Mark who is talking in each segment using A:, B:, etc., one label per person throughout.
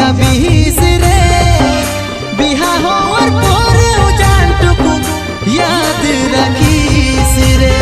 A: যাবিস রে বিহা হওয়ার পরেও জানটুকু ইয়াদ রাখিস রে।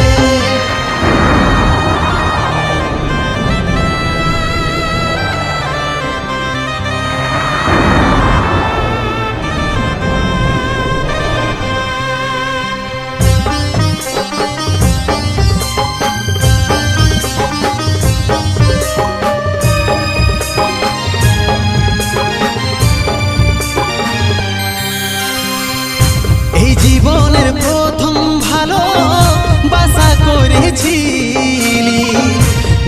A: জীবনের প্রথম ভালো বাসা করেছিলি,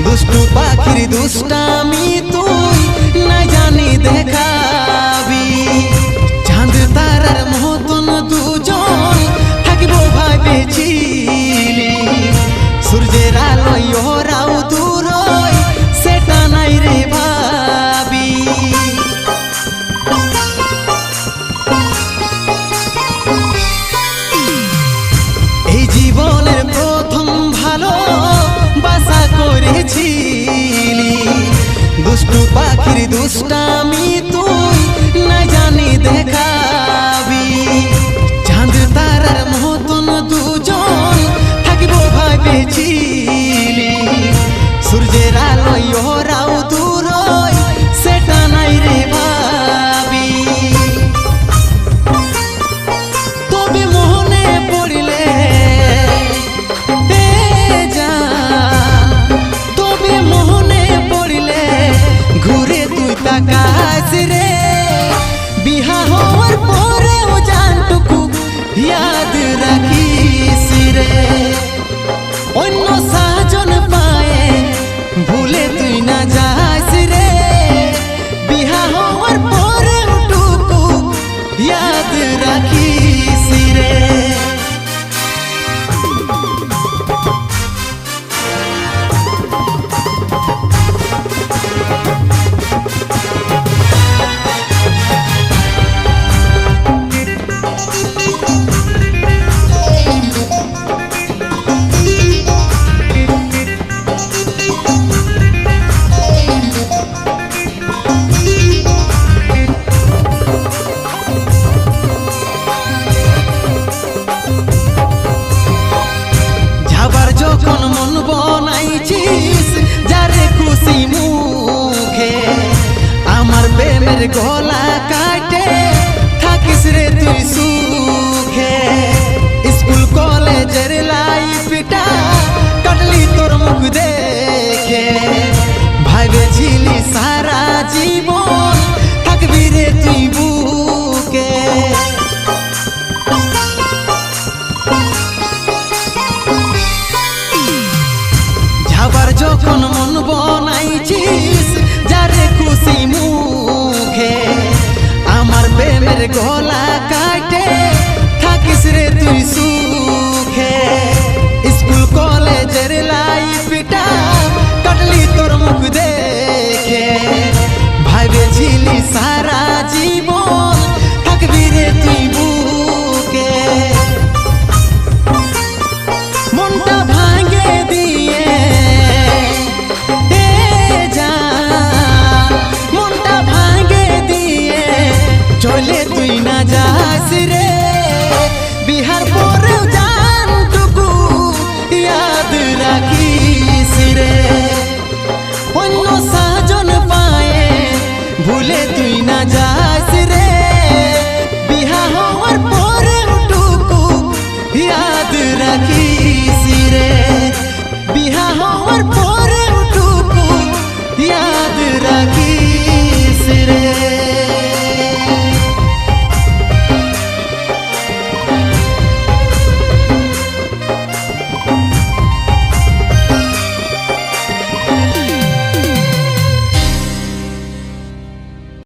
A: দুষ্টু পাখির দুষ্টামি তুই না জানি দেখাবি। চাঁদ তারার মতন দুজন থাকবো ভাবেছিলি, সূর্যের আলোয় ওরাও দূর সেটা নাই রে ভাবি। জীবনের প্রথম ভালো বাসা করেছিলি, দুষ্টু পাখির দুষ্টামি তুই না জানি দেখাবি। চাঁদ তারার মতন দুজন থাকবো ভাবেছিলি, সূর্যের আলোয় ওরাও দূর সেটা নাই রে ভাবি। তবে মনে পড়লে ঘুরে তুই তাকাস রে বিহা হওয়ার পরেও জানটুকু ইয়াদ রাখিস রে। অন্য সাজন পায়ে ভুলে তুই না যাস রে বিহা হওয়ার পরেও টুকু ইয়াদ রাখিস রে। যখন মন বনাইছিস যারে খুশি মুখে, আমার প্রেমের গলা কাটে থাকিস রে তুই সুখে। স্কুল কলেজের লাইফটা কাটলি তোর মুখ দেখে, ভাবেছিলি সারা জীবন থাকবি রে তুই বুকে। যখন মন বনাইছিস যারে খুশি মুখে, আমার প্রেমের গলা কাটে থাকিস রে তুই সুখে। স্কুল কলেজের লাইফটা কাটলি তোর মুখ দেখে, ভাবেছিলি সারা জীবন থাকবি রে তুই বুকে। মনটা ভাঙে দিয়ে চলে তুই না যাস রে বিহার পরেও জানটুকু ইয়াদ রাখিস রে। অন্য সাজন পায়ে ভুলে তুই না যাস রে বিহা হওয়ার পরেও টুকু ইয়াদ রাখিস রে বিহা হওয়ার পরে